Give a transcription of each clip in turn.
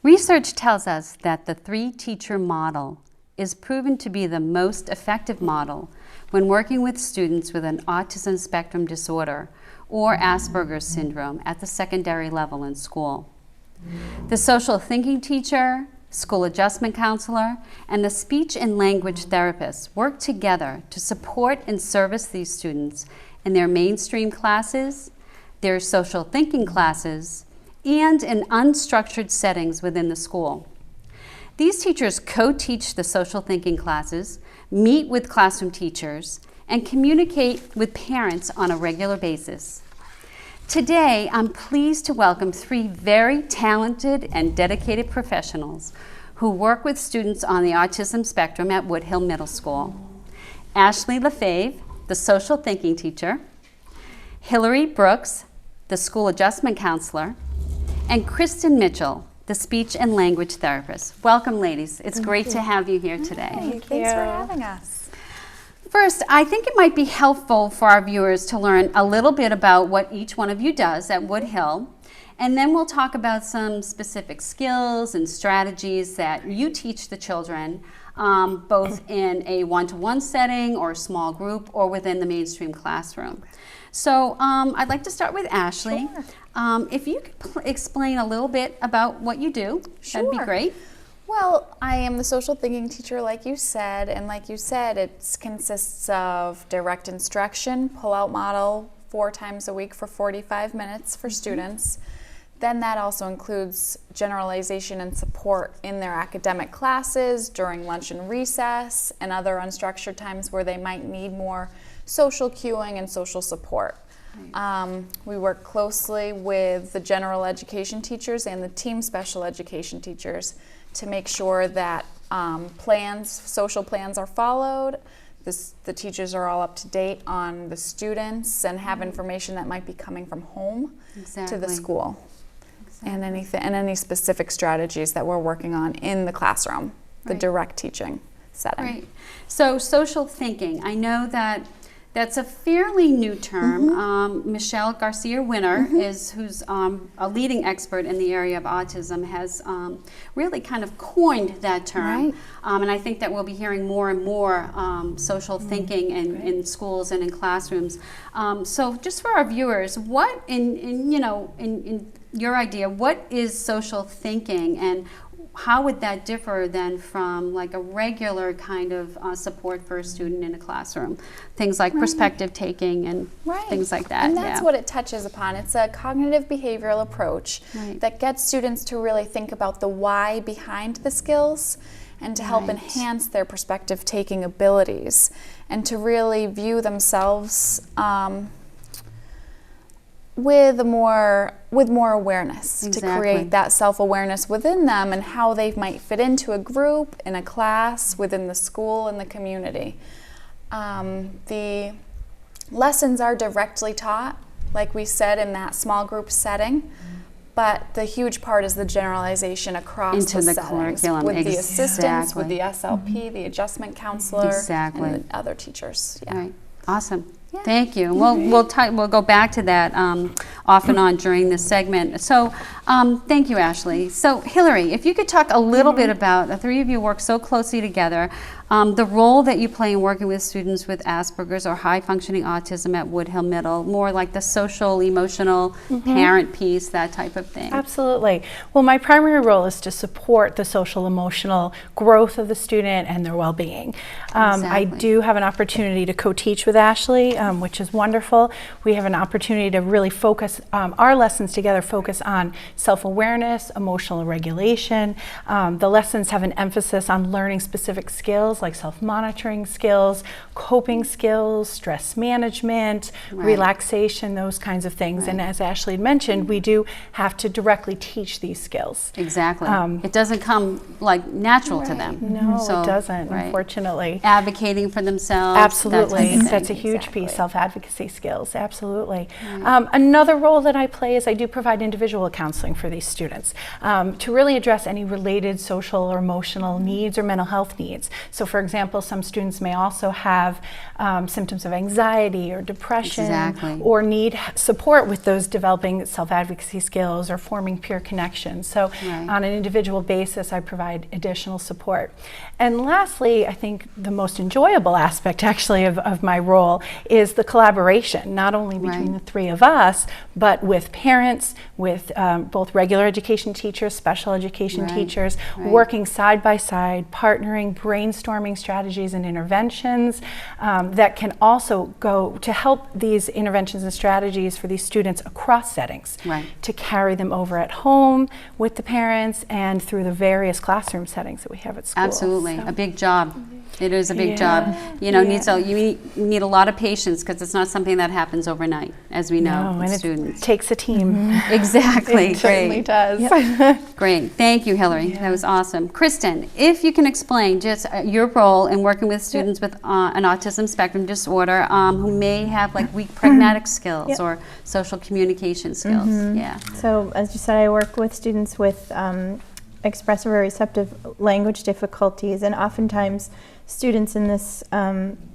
Research tells us that the three-teacher model is proven to be the most effective model when working with students with an autism spectrum disorder or Asperger's syndrome at the secondary level in school. The social thinking teacher, school adjustment counselor, and the speech and language therapist work together to support and service these students in their mainstream classes, their social thinking classes, and in unstructured settings within the school. These teachers co-teach the social thinking classes, meet with classroom teachers, and communicate with parents on a regular basis. Today, I'm pleased to welcome three very talented and dedicated professionals who work with students on the autism spectrum at Woodhill Middle School. Ashley Lefebvre, the social thinking teacher, Hillary Brooks, the school adjustment counselor, and Kristen Mitchell, the speech and language therapist. Welcome, ladies. It's great to have you here today. Thanks for having us. First, I think it might be helpful for our viewers to learn a little bit about what each one of you does at Woodhill, and then we'll talk about some specific skills and strategies that you teach the children, both in a one-to-one setting or a small group or within the mainstream classroom. So I'd like to start with Ashley. Sure. If you could explain a little bit about what you do, that'd be great. Well, I am the social thinking teacher, like you said, and like you said, it consists of direct instruction, pull-out model 4 times a week for 45 minutes for students. Then that also includes generalization and support in their academic classes during lunch and recess and other unstructured times where they might need more social cueing and social support. We work closely with the general education teachers and the team special education teachers to make sure that social plans are followed. The teachers are all up to date on the students and have information that might be coming from home to the school. And any specific strategies that we're working on in the classroom, the direct teaching setting. Right. So social thinking, I know that's a fairly new term. Michelle Garcia-Winner, who's a leading expert in the area of autism, has really kind of coined that term. And I think that we'll be hearing more and more social thinking in schools and in classrooms. So just for our viewers, what in your idea, what is social thinking, and how would that differ then from like a regular kind of support for a student in a classroom? Things like perspective taking and things like that. And that's what it touches upon. It's a cognitive behavioral approach that gets students to really think about the why behind the skills and to help enhance their perspective taking abilities and to really view themselves with more awareness, to create that self-awareness within them and how they might fit into a group, in a class, within the school, and the community. The lessons are directly taught, like we said, in that small group setting, but the huge part is the generalization across the settings, curriculum. With the assistants, with the SLP, the adjustment counselor, and the other teachers. Right. Awesome. Thank you. We'll go back to that off and on during this segment. So thank you, Ashley. So Hillary, if you could talk a little bit about, the three of you work so closely together, the role that you play in working with students with Asperger's or high-functioning autism at Woodhill Middle, more like the social, emotional, parent piece, that type of thing. Absolutely. Well, my primary role is to support the social, emotional growth of the student and their well-being. I do have an opportunity to co-teach with Ashley, which is wonderful. We have an opportunity to really focus, our lessons together focus on self-awareness, emotional regulation. The lessons have an emphasis on learning specific skills like self-monitoring skills, coping skills, stress management, relaxation, those kinds of things. And as Ashley had mentioned, we do have to directly teach these skills. Exactly. It doesn't come like natural to them. No, it doesn't, unfortunately. Advocating for themselves. Absolutely. That's a huge piece, self-advocacy skills, absolutely. Another role that I play is I do provide individual counseling counseling for these students to really address any related social or emotional needs or mental health needs. So for example, some students may also have symptoms of anxiety or depression or need support with those developing self-advocacy skills or forming peer connections. So on an individual basis, I provide additional support. And lastly, I think the most enjoyable aspect actually of my role is the collaboration, not only between the three of us, but with parents, with both regular education teachers, special education teachers, working side by side, partnering, brainstorming strategies and interventions that can also go to help these interventions and strategies for these students across settings, to carry them over at home with the parents and through the various classroom settings that we have at school. Absolutely, a big job. It is a big job. You know, you need a lot of patience because it's not something that happens overnight, as we know with students. It takes a team. Exactly. It certainly does. Great. Thank you, Hillary. That was awesome. Kristen, if you can explain just your role in working with students with an autism spectrum disorder who may have like weak pragmatic skills or social communication skills. So as you said, I work with students with expressive or receptive language difficulties, and oftentimes students in this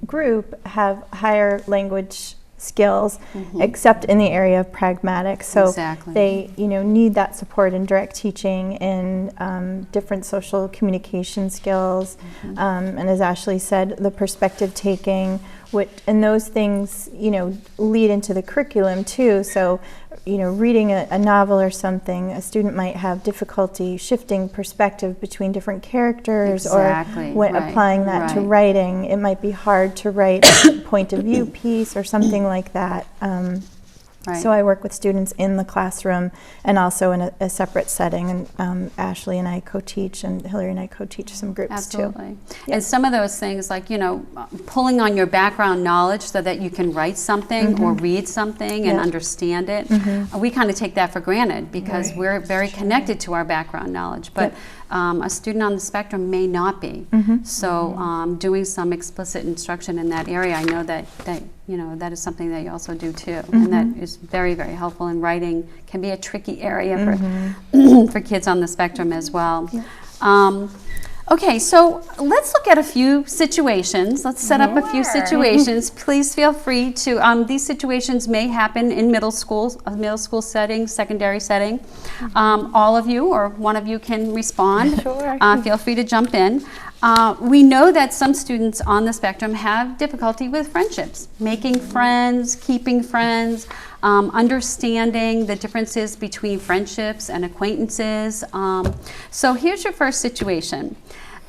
group have higher language skills, except in the area of pragmatic. So they, need that support in direct teaching in different social communication skills, and as Ashley said, the perspective taking, and those things, lead into the curriculum too. So, reading a novel or something, a student might have difficulty shifting perspective between different characters, or when applying that to writing, it might be hard to write a point of view piece or something like that. So I work with students in the classroom and also in a separate setting, and Ashley and I co-teach, and Hillary and I co-teach some groups too. And some of those things like, pulling on your background knowledge so that you can write something or read something and understand it. We kind of take that for granted because we're very connected to our background knowledge, but a student on the spectrum may not be. So doing some explicit instruction in that area, I know that that is something that you also do too, and that is very, very helpful. And writing can be a tricky area for kids on the spectrum as well. Okay, so let's look at a few situations. Let's set up a few situations. Please feel free to, these situations may happen in middle school setting, secondary setting. All of you or one of you can respond. Feel free to jump in. We know that some students on the spectrum have difficulty with friendships, making friends, keeping friends, understanding the differences between friendships and acquaintances. So here's your first situation.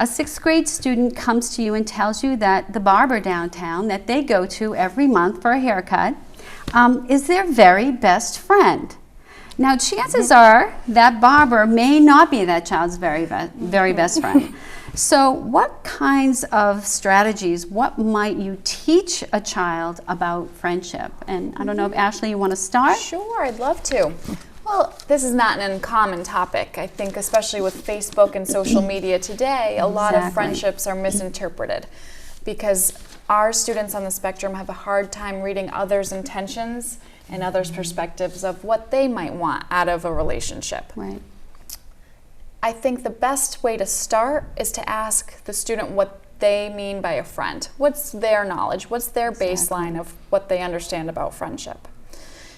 A 6th grade student comes to you and tells you that the barber downtown that they go to every month for a haircut is their very best friend. Now, chances are that barber may not be that child's very best friend. So what kinds of strategies, what might you teach a child about friendship? And I don't know if Ashley, you want to start? Sure, I'd love to. Well, this is not an uncommon topic. I think especially with Facebook and social media today, a lot of friendships are misinterpreted because our students on the spectrum have a hard time reading others' intentions and others' perspectives of what they might want out of a relationship. I think the best way to start is to ask the student what they mean by a friend. What's their knowledge? What's their baseline of what they understand about friendship?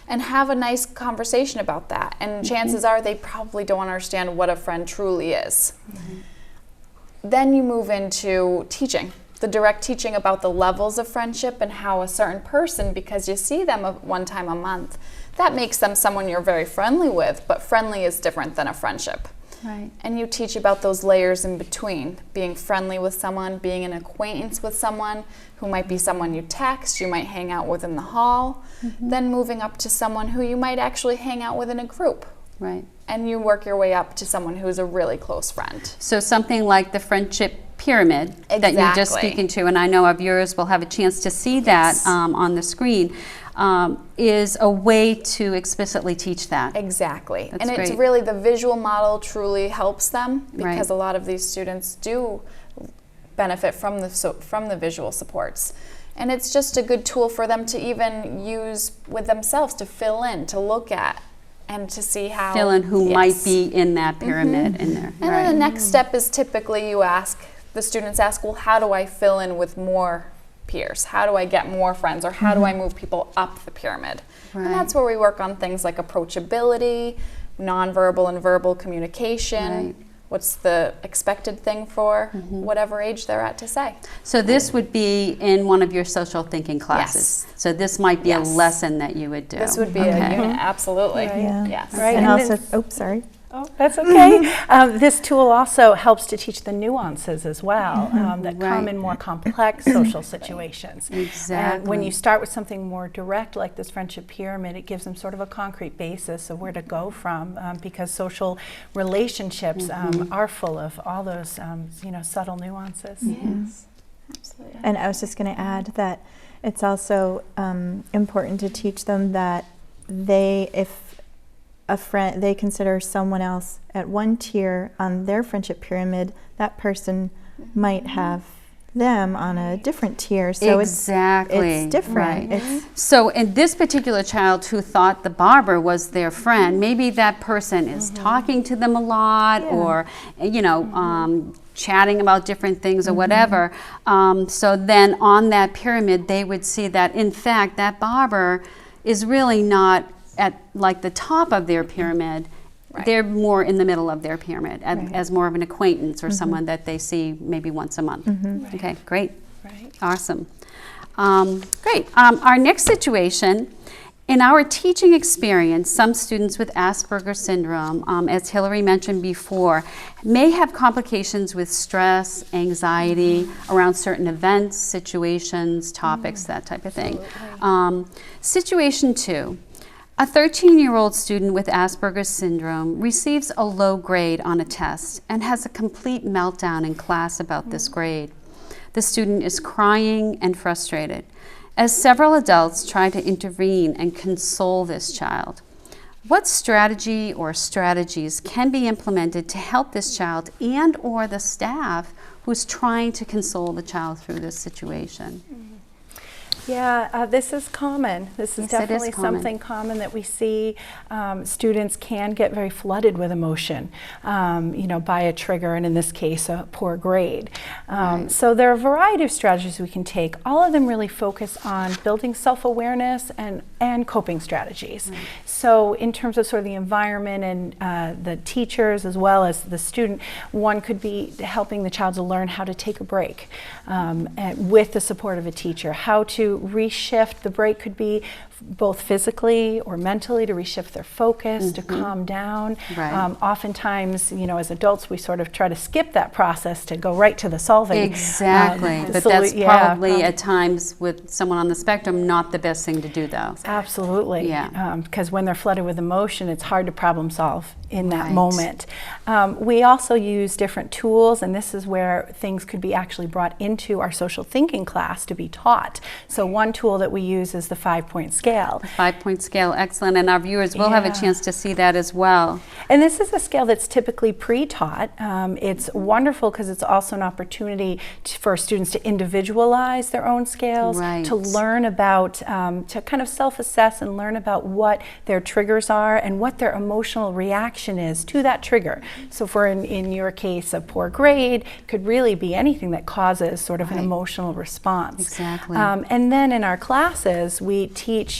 And have a nice conversation about that. And chances are they probably don't understand what a friend truly is. Then you move into teaching, the direct teaching about the levels of friendship and how a certain person, because you see them one time a month, that makes them someone you're very friendly with, but friendly is different than a friendship. And you teach about those layers in between, being friendly with someone, being an acquaintance with someone who might be someone you text, you might hang out with in the hall, then moving up to someone who you might actually hang out with in a group. And you work your way up to someone who's a really close friend. So something like the friendship pyramid that you're just speaking to, and I know our viewers will have a chance to see that on the screen, is a way to explicitly teach that. Exactly. That's and great. It's really, the visual model truly helps them because a lot of these students do benefit from the visual supports. And it's just a good tool for them to even use with themselves to fill in, to look at and to see how fill in who yes. might be in that pyramid in there. And then the next step is typically the students ask, well, how do I fill in with more peers? How do I get more friends? Or how do I move people up the pyramid? And that's where we work on things like approachability, nonverbal and verbal communication. What's the expected thing for whatever age they're at to say. So this would be in one of your social thinking classes. So this might be a lesson that you would do. This would be a unit, absolutely. Yes. Right. And also, sorry. Oh, that's okay. This tool also helps to teach the nuances as well that come in more complex social situations. Exactly. And when you start with something more direct like this friendship pyramid, it gives them sort of a concrete basis of where to go from because social relationships are full of all those subtle nuances. Yes, absolutely. And I was just going to add that it's also important to teach them that if they consider someone else at one tier on their friendship pyramid, that person might have them on a different tier. So exactly. it's different. Right. So in this particular child who thought the barber was their friend, maybe that person is talking to them a lot or, chatting about different things or whatever. So then on that pyramid, they would see that, in fact, that barber is really not at like the top of their pyramid. They're more in the middle of their pyramid as more of an acquaintance or someone that they see maybe once a month. Okay, great. Awesome. Great. Our next situation, in our teaching experience, some students with Asperger's syndrome, as Hillary mentioned before, may have complications with stress, anxiety around certain events, situations, topics, that type of thing. Situation 2. A 13-year-old student with Asperger's syndrome receives a low grade on a test and has a complete meltdown in class about this grade. The student is crying and frustrated, as several adults try to intervene and console this child. What strategy or strategies can be implemented to help this child and or the staff who's trying to console the child through this situation? Yeah, this is common. This is definitely something common that we see. Students can get very flooded with emotion, by a trigger, and in this case, a poor grade. So there are a variety of strategies we can take. All of them really focus on building self-awareness and coping strategies. So in terms of sort of the environment and the teachers as well as the student, one could be helping the child to learn how to take a break with the support of a teacher, how to reshift. The break could be both physically or mentally, to reshift their focus, to calm down. Oftentimes, as adults, we sort of try to skip that process to go right to the solving. Exactly, but that's probably at times with someone on the spectrum not the best thing to do, though. Absolutely, because when they're flooded with emotion, it's hard to problem solve in that moment. We also use different tools, and this is where things could be actually brought into our social thinking class to be taught. So one tool that we use is the 5-point scale. The 5-point scale, excellent, and our viewers will have a chance to see that as well. And this is a scale that's typically pre-taught. It's wonderful because it's also an opportunity for students to individualize their own scales, to learn about, to kind of self-assess and learn about what their triggers are and what their emotional reaction is to that trigger. So for in your case, a poor grade could really be anything that causes sort of an emotional response. Exactly. And then in our classes, we teach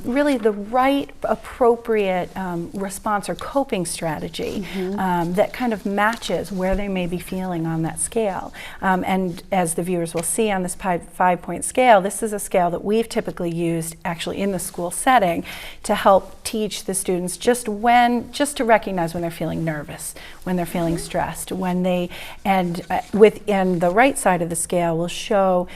really the right, appropriate response or coping strategy that kind of matches where they may be feeling on that scale. And as the viewers will see on this 5-point scale, this is a scale that we've typically used actually in the school setting to help teach the students just to recognize when they're feeling nervous, when they're feeling stressed, when they, and within the right side of the scale will show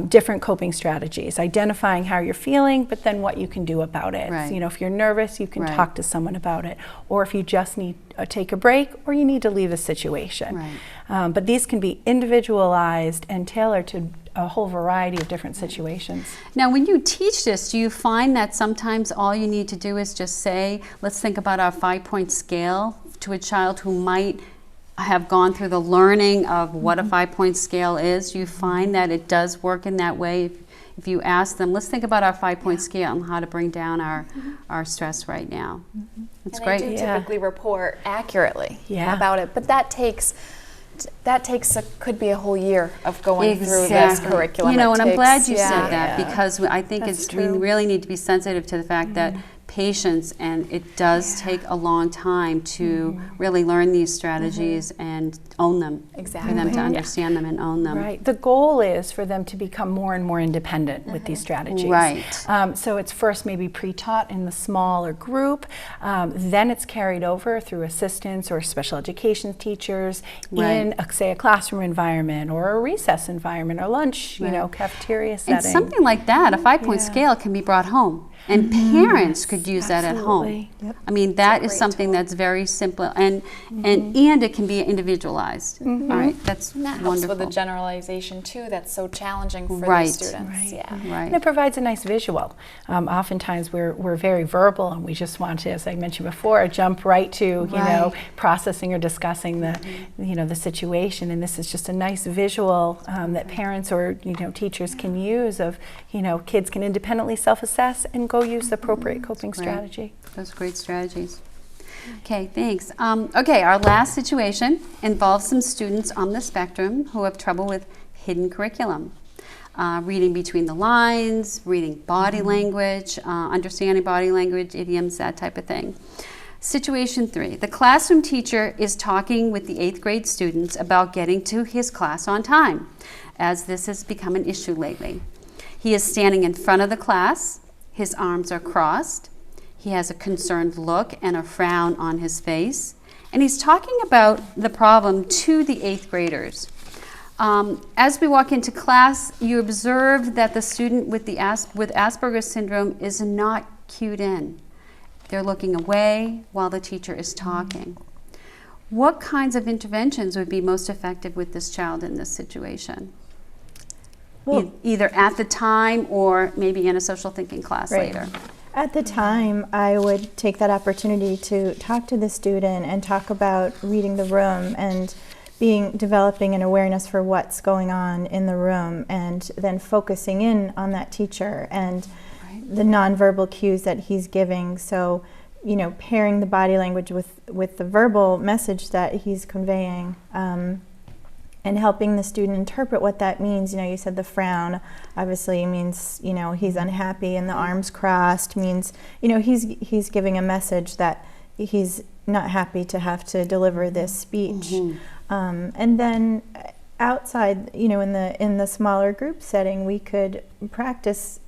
different coping strategies, identifying how you're feeling, but then what you can do about it. So, if you're nervous, you can talk to someone about it, or if you just need to take a break, or you need to leave a situation. But these can be individualized and tailored to a whole variety of different situations. Now, when you teach this, do you find that sometimes all you need to do is just say, let's think about our 5-point scale to a child who might have gone through the learning of what a 5-point scale is? Do you find that it does work in that way if you ask them, let's think about our 5-point scale and how to bring down our stress right now. It's great. They do typically report accurately Yeah. about it, but that could be a whole year of going through this Exactly. curriculum. You know, and I'm glad you Yeah. said that, because I think we really need to be sensitive to the fact that patience, and it does take a long time to really learn these strategies and own them. Exactly. For them to understand them and own them. Right. The goal is for them to become more and more independent with these strategies. Right. So it's first maybe pre-taught in the smaller group, then it's carried over through assistants or special education teachers in, say, a classroom environment or a recess environment or lunch, cafeteria setting. And something like that, a 5-point scale, can be brought home. And parents could use that at home. Absolutely. Yep. I mean, that is something that's very simple, and it can be individualized. All right, that's And that helps wonderful. with the generalization too. That's so challenging for Right. the students. Right. Yeah. Right. And it provides a nice visual. Oftentimes we're very verbal and we just want to, as I mentioned before, jump right to processing or discussing the the situation. And this is just a nice visual that parents or teachers can use of kids can independently self-assess and go use the appropriate coping strategy. Those are great strategies. Okay, thanks. Okay, our last situation involves some students on the spectrum who have trouble with hidden curriculum. Reading between the lines, reading body language, understanding body language, idioms, that type of thing. Situation 3. The classroom teacher is talking with the 8th grade students about getting to his class on time, as this has become an issue lately. He is standing in front of the class. His arms are crossed. He has a concerned look and a frown on his face. And he's talking about the problem to the 8th graders. As we walk into class, you observe that the student with Asperger's syndrome is not cued in. They're looking away while the teacher is talking. What kinds of interventions would be most effective with this child in this situation? Well, Either at the time or maybe in a social thinking class later. At the time, I would take that opportunity to talk to the student and talk about reading the room and developing an awareness for what's going on in the room, and then focusing in on that teacher and the nonverbal cues that he's giving. So, pairing the body language with the verbal message that he's conveying. And helping the student interpret what that means. You said the frown obviously means, he's unhappy, and the arms crossed means, he's giving a message that he's not happy to have to deliver this speech. And then outside, in the smaller group setting, we could practice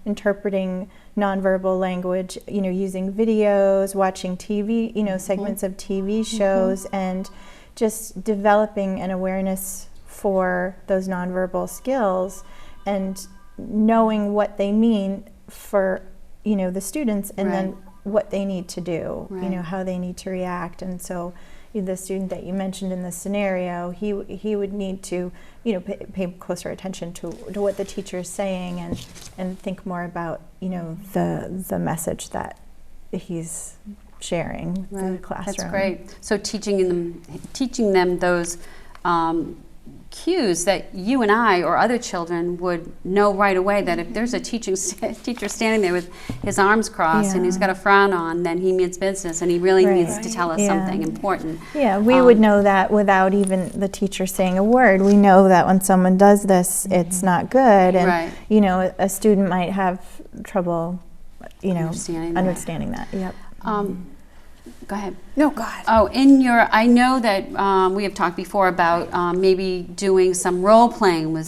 interpreting nonverbal language, using videos, watching TV, segments of TV shows, and just developing an awareness for those nonverbal skills and knowing what they mean for the students, and then what they need to do, how they need to react. And so the student that you mentioned in the scenario, he would need to pay closer attention to what the teacher is saying, and think more about the message that he's sharing in the classroom. That's great. So teaching them those cues that you and I or other children would know right away, that if there's a teacher standing there with his arms crossed and he's got a frown on, then he means business and he really needs to tell us something important. Yeah, we would know that without even the teacher saying a word. We know that when someone does this, it's not good, and a student might have trouble understanding that. Yep. Go ahead. No, go ahead. Oh, I know that we have talked before about maybe doing some role playing with